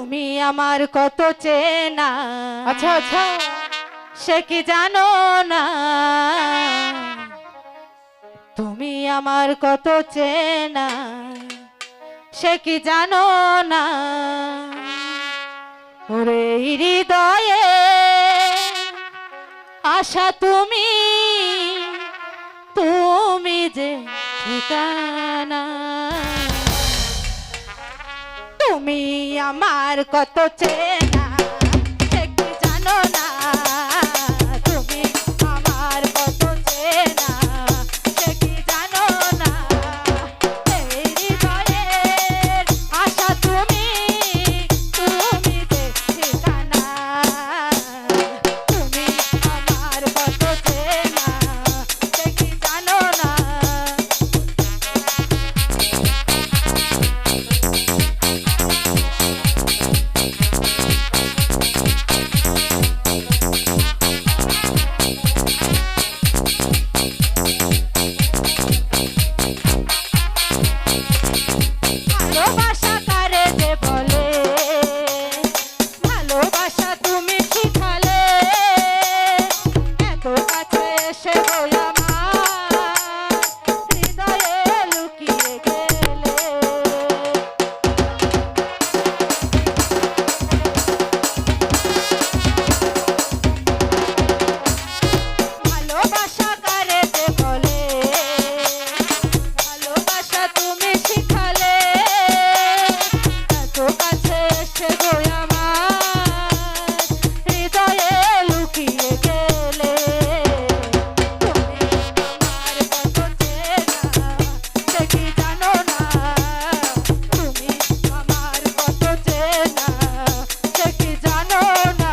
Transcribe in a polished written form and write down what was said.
তুমি আমার কত চেনা, আচ্ছা আচ্ছা, সে কি জানো না? তুমি আমার কত চেনা, সে কি জানো না? ওরে হৃদয়ে আশা তুমি, তুমি যে ঠিকানা। তুমি আমার কত চেনা, সে কি জানো না? তুমি আমার কত চেনা, সে কি জানো না? এই হৃদয়ের আশা তুমি, তুমি যে ঠিকানা। তুমি আমার কত চেনা, সে কি জানো না? ভালোবাসা কারে যে বলে, ভালোবাসা তুমি শিখালে, এত কাছে এসে গো আমার হৃদয়ে লুকিয়ে গেলে। ভালোবাসা কারে যে বলে, ভালোবাসা তুমি শিখালে, এত কাছে এসে গো আমার হৃদয়ে লুকিয়ে গেলে। তুমি আমার কত চেনা, সে কি জানো না? তুমি আমার কত চেনা, সে কি জানো না?